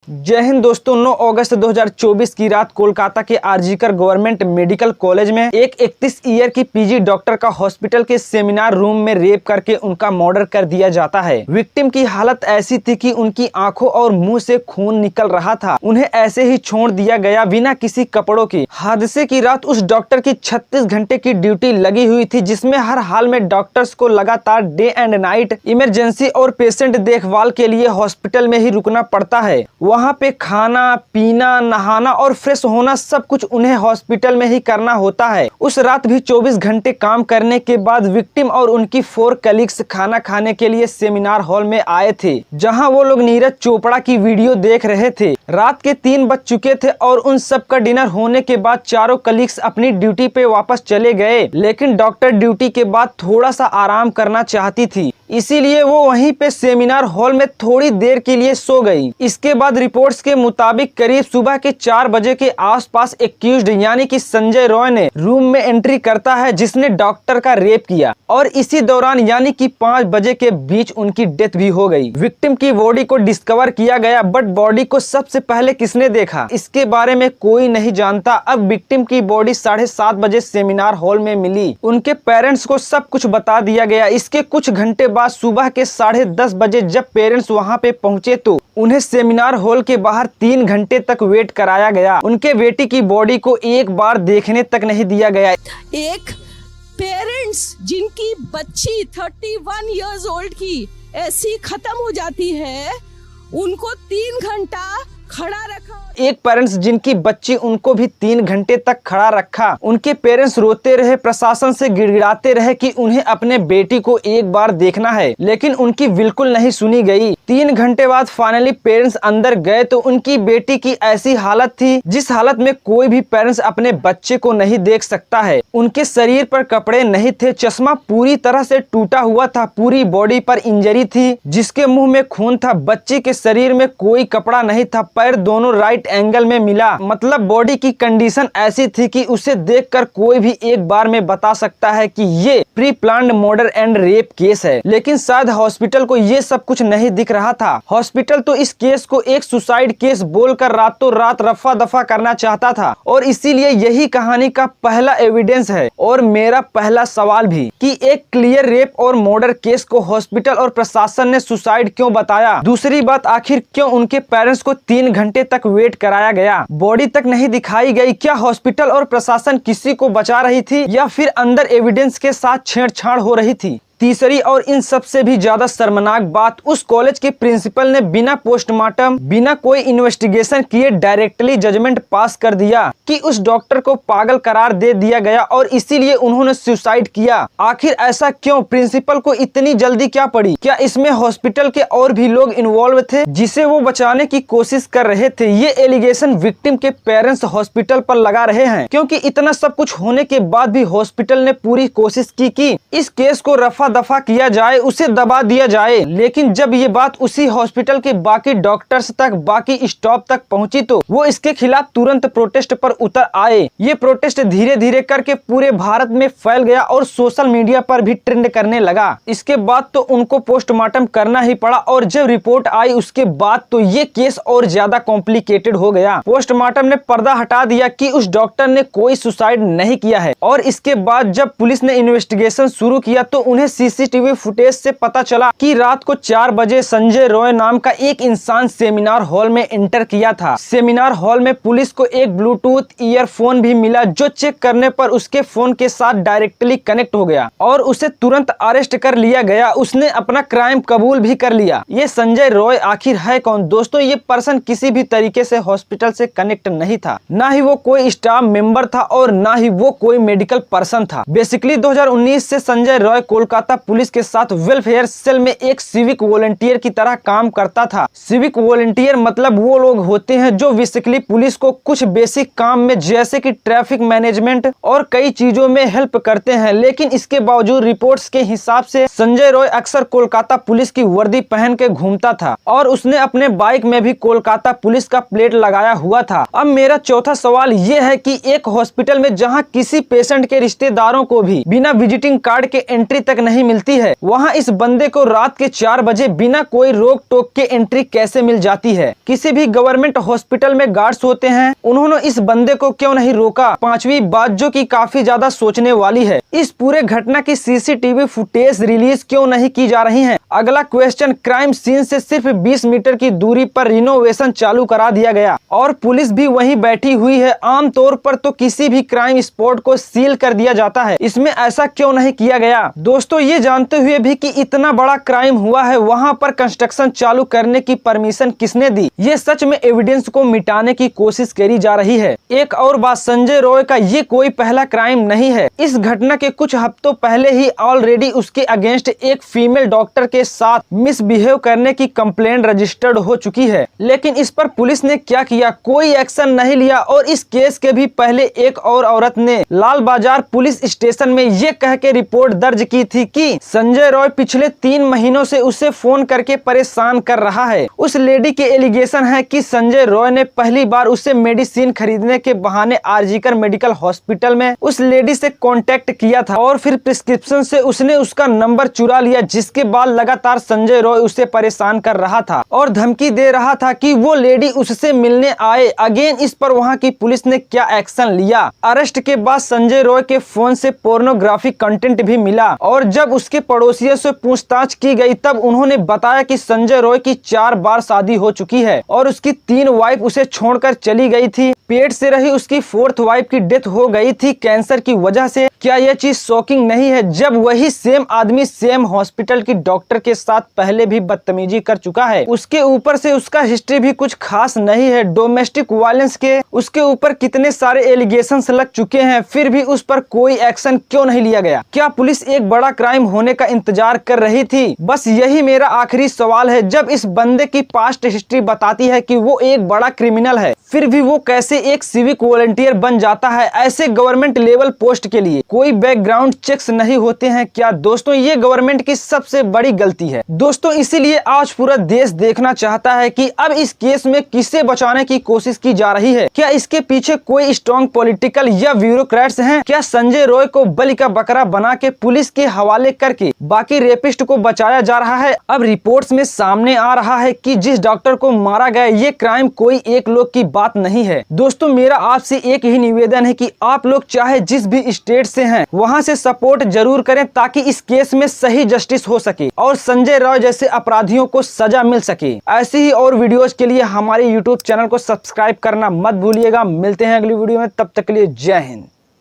जय हिंद दोस्तों। 9 अगस्त 2024 की रात कोलकाता के आरजीकर गवर्नमेंट मेडिकल कॉलेज में एक 31 ईयर की पीजी डॉक्टर का हॉस्पिटल के सेमिनार रूम में रेप करके उनका मर्डर कर दिया जाता है। विक्टिम की हालत ऐसी थी कि उनकी आंखों और मुंह से खून निकल रहा था। उन्हें ऐसे ही छोड़ दिया गया बिना किसी कपड़ों के। हादसे की रात उस डॉक्टर की 36 घंटे की ड्यूटी लगी हुई थी, जिसमें हर हाल में डॉक्टर्स को लगातार डे एंड नाइट इमरजेंसी और पेशेंट देखभाल के लिए हॉस्पिटल में ही रुकना पड़ता है। वहाँ पे खाना पीना, नहाना और फ्रेश होना सब कुछ उन्हें हॉस्पिटल में ही करना होता है। उस रात भी 24 घंटे काम करने के बाद विक्टिम और उनकी 4 कलीग्स खाना खाने के लिए सेमिनार हॉल में आए थे, जहां वो लोग नीरज चोपड़ा की वीडियो देख रहे थे। रात के 3 बज चुके थे और उन सब का डिनर होने के बाद चारों कलीग्स अपनी ड्यूटी पे वापस चले गए, लेकिन डॉक्टर ड्यूटी के बाद थोड़ा सा आराम करना चाहती थी, इसीलिए वो वहीं पे सेमिनार हॉल में थोड़ी देर के लिए सो गई। इसके बाद रिपोर्ट्स के मुताबिक करीब सुबह के 4 बजे के आसपास एक्यूज्ड यानी कि संजय रॉय ने रूम में एंट्री करता है, जिसने डॉक्टर का रेप किया और इसी दौरान यानी कि 5 बजे के बीच उनकी डेथ भी हो गई। विक्टिम की बॉडी को डिस्कवर किया गया, बट बॉडी को सबसे पहले किसने देखा इसके बारे में कोई नहीं जानता। अब विक्टिम की बॉडी 7:30 बजे सेमिनार हॉल में मिली। उनके पेरेंट्स को सब कुछ बता दिया गया। इसके कुछ घंटे बाद सुबह के 10:30 बजे जब पेरेंट्स वहां पे पहुंचे तो उन्हें सेमिनार हॉल के बाहर 3 घंटे तक वेट कराया गया। उनके बेटी की बॉडी को एक बार देखने तक नहीं दिया गया। एक पेरेंट्स जिनकी बच्ची 31 इयर्स ओल्ड की ऐसी खत्म हो जाती है, उनको 3 घंटा खड़ा रखा। एक पेरेंट्स जिनकी बच्ची उनको भी 3 घंटे तक खड़ा रखा। उनके पेरेंट्स रोते रहे, प्रशासन से गिड़गिड़ाते रहे कि उन्हें अपने बेटी को एक बार देखना है, लेकिन उनकी बिल्कुल नहीं सुनी गई। 3 घंटे बाद फाइनली पेरेंट्स अंदर गए तो उनकी बेटी की ऐसी हालत थी जिस हालत में कोई भी पेरेंट्स अपने बच्चे को नहीं देख सकता है। उनके शरीर पर कपड़े नहीं थे, चश्मा पूरी तरह से टूटा हुआ था, पूरी बॉडी पर इंजरी थी, जिसके मुंह में खून था। बच्चे के शरीर में कोई कपड़ा नहीं था, पैर दोनों राइट एंगल में मिला। मतलब बॉडी की कंडीशन ऐसी थी कि उसे देखकर कोई भी एक बार में बता सकता है कि ये pre planned murder and rape case है। लेकिन शायद हॉस्पिटल को ये सब कुछ नहीं दिख रहा था। हॉस्पिटल तो इस केस को एक सुसाइड केस बोलकर रातों रात रफा दफा करना चाहता था, और इसीलिए यही कहानी का पहला एविडेंस है और मेरा पहला सवाल भी कि एक क्लियर रेप और मर्डर केस को हॉस्पिटल और प्रशासन ने सुसाइड क्यों बताया। दूसरी बात, आखिर क्यों उनके पेरेंट्स को 3 घंटे तक वेट कराया गया, बॉडी तक नहीं दिखाई गई। क्या हॉस्पिटल और प्रशासन किसी को बचा रही थी या फिर अंदर एविडेंस के साथ छेड़छाड़ हो रही थी। तीसरी और इन सब से भी ज्यादा शर्मनाक बात, उस कॉलेज के प्रिंसिपल ने बिना पोस्टमार्टम, बिना कोई इन्वेस्टिगेशन किए डायरेक्टली जजमेंट पास कर दिया कि उस डॉक्टर को पागल करार दे दिया गया और इसीलिए उन्होंने सुसाइड किया। आखिर ऐसा क्यों? प्रिंसिपल को इतनी जल्दी क्या पड़ी? क्या इसमें हॉस्पिटल के और भी लोग इन्वॉल्व थे जिसे वो बचाने की कोशिश कर रहे थे? ये एलिगेशन विक्टिम के पेरेंट्स हॉस्पिटल पर लगा रहे हैं, क्योंकि इतना सब कुछ होने के बाद भी हॉस्पिटल ने पूरी कोशिश की कि इस केस को रफा दफा किया जाए, उसे दबा दिया जाए। लेकिन जब ये बात उसी हॉस्पिटल के बाकी डॉक्टर्स तक, बाकी स्टाफ तक पहुंची तो वो इसके खिलाफ तुरंत प्रोटेस्ट पर उतर आए। ये प्रोटेस्ट धीरे धीरे करके पूरे भारत में फैल गया और सोशल मीडिया पर भी ट्रेंड करने लगा। इसके बाद तो उनको पोस्टमार्टम करना ही पड़ा, और जब रिपोर्ट आई उसके बाद तो ये केस और ज्यादा कॉम्प्लिकेटेड हो गया। पोस्टमार्टम ने पर्दा हटा दिया कि उस डॉक्टर ने कोई सुसाइड नहीं किया है, और इसके बाद जब पुलिस ने इन्वेस्टिगेशन शुरू किया तो उन्हें सीसीटीवी फुटेज से पता चला कि रात को 4 बजे संजय रॉय नाम का एक इंसान सेमिनार हॉल में एंटर किया था। सेमिनार हॉल में पुलिस को एक ब्लूटूथ ईयरफोन भी मिला, जो चेक करने पर उसके फोन के साथ डायरेक्टली कनेक्ट हो गया और उसे तुरंत अरेस्ट कर लिया गया। उसने अपना क्राइम कबूल भी कर लिया। ये संजय रॉय आखिर है कौन? दोस्तों, ये पर्सन किसी भी तरीके से हॉस्पिटल से कनेक्ट नहीं था, ना ही वो कोई स्टाफ मेंबर था और ना ही वो कोई मेडिकल पर्सन था। बेसिकली 2019 से संजय रॉय कोलकाता पुलिस के साथ वेलफेयर सेल में एक सिविक वॉलंटियर की तरह काम करता था। सिविक वॉलंटियर मतलब वो लोग होते हैं जो बेसिकली पुलिस को कुछ बेसिक काम में जैसे कि ट्रैफिक मैनेजमेंट और कई चीजों में हेल्प करते हैं। लेकिन इसके बावजूद रिपोर्ट्स के हिसाब से संजय रॉय अक्सर कोलकाता पुलिस की वर्दी पहन के घूमता था और उसने अपने बाइक में भी कोलकाता पुलिस का प्लेट लगाया हुआ था। अब मेरा चौथा सवाल ये है कि एक हॉस्पिटल में जहाँ किसी पेशेंट के रिश्तेदारों को भी बिना विजिटिंग कार्ड के एंट्री तक नहीं नहीं मिलती है, वहाँ इस बंदे को रात के 4 बजे बिना कोई रोक टोक के एंट्री कैसे मिल जाती है। किसी भी गवर्नमेंट हॉस्पिटल में गार्ड्स होते हैं, उन्होंने इस बंदे को क्यों नहीं रोका। पांचवी बात जो कि काफी ज्यादा सोचने वाली है, इस पूरे घटना की सीसीटीवी फुटेज रिलीज क्यों नहीं की जा रही है। अगला क्वेश्चन, क्राइम सीन से सिर्फ 20 मीटर की दूरी पर रिनोवेशन चालू करा दिया गया और पुलिस भी वहीं बैठी हुई है। आमतौर पर तो किसी भी क्राइम स्पॉट को सील कर दिया जाता है, इसमें ऐसा क्यों नहीं किया गया। दोस्तों ये जानते हुए भी कि इतना बड़ा क्राइम हुआ है, वहां पर कंस्ट्रक्शन चालू करने की परमिशन किसने दी, ये सच में एविडेंस को मिटाने की कोशिश करी जा रही है। एक और बात, संजय रॉय का ये कोई पहला क्राइम नहीं है। इस घटना के कुछ हफ्तों पहले ही ऑलरेडी उसके अगेंस्ट एक फीमेल डॉक्टर के साथ मिसबिहेव करने की कंप्लेंट रजिस्टर्ड हो चुकी है, लेकिन इस पर पुलिस ने क्या किया, कोई एक्शन नहीं लिया। और इस केस के भी पहले एक और औरत ने लाल बाजार पुलिस स्टेशन में ये कह के रिपोर्ट दर्ज की थी कि संजय रॉय पिछले 3 महीनों से उसे फोन करके परेशान कर रहा है। उस लेडी के एलिगेशन है कि संजय रॉय ने पहली बार उसे मेडिसिन खरीदने के बहाने आरजीकर मेडिकल हॉस्पिटल में उस लेडी से कांटेक्ट किया था और फिर प्रिस्क्रिप्शन से उसने उसका नंबर चुरा लिया, जिसके बाद लगातार संजय रॉय उसे परेशान कर रहा था और धमकी दे रहा था कि वो लेडी उससे मिलने आए। अगेन इस पर वहाँ की पुलिस ने क्या एक्शन लिया। अरेस्ट के बाद संजय रॉय के फोन से पोर्नोग्राफिक कंटेंट भी मिला और जब उसके पड़ोसियों से पूछताछ की गई तब उन्होंने बताया कि संजय रॉय की 4 बार शादी हो चुकी है और उसकी 3 वाइफ उसे छोड़कर चली गई थी। पेट से रही उसकी 4th वाइफ की डेथ हो गई थी कैंसर की वजह से। क्या यह चीज शॉकिंग नहीं है जब वही सेम आदमी सेम हॉस्पिटल की डॉक्टर के साथ पहले भी बदतमीजी कर चुका है। उसके ऊपर से उसका हिस्ट्री भी कुछ खास नहीं है। डोमेस्टिक वायलेंस के उसके ऊपर कितने सारे एलिगेशंस लग चुके हैं, फिर भी उस पर कोई एक्शन क्यों नहीं लिया गया। क्या पुलिस एक बड़ा क्राइम होने का इंतजार कर रही थी? बस यही मेरा आखिरी सवाल है। जब इस बंदे की पास्ट हिस्ट्री बताती है कि वो एक बड़ा क्रिमिनल है, फिर भी वो कैसे एक सिविक वॉलंटियर बन जाता है ऐसे गवर्नमेंट लेवल पोस्ट के लिए? कोई बैकग्राउंड चेक्स नहीं होते हैं क्या? दोस्तों ये गवर्नमेंट की सबसे बड़ी गलती है दोस्तों। इसीलिए आज पूरा देश देखना चाहता है कि अब इस केस में किसे बचाने की कोशिश की जा रही है। क्या इसके पीछे कोई स्ट्रॉन्ग पॉलिटिकल या ब्यूरोक्रेट्स हैं? क्या संजय रॉय को बलि का बकरा बना के पुलिस के हवाले करके बाकी रेपिस्ट को बचाया जा रहा है? अब रिपोर्ट्स में सामने आ रहा है कि जिस डॉक्टर को मारा गया ये क्राइम कोई एक लोग की बात नहीं है। दोस्तों मेरा आपसे एक ही निवेदन है कि आप लोग चाहे जिस भी स्टेट से हैं वहां से सपोर्ट जरूर करें ताकि इस केस में सही जस्टिस हो सके और संजय रॉय जैसे अपराधियों को सजा मिल सके। ऐसी ही और वीडियोस के लिए हमारे YouTube चैनल को सब्सक्राइब करना मत भूलिएगा। मिलते हैं अगली वीडियो में, तब तक के लिए जय हिंद।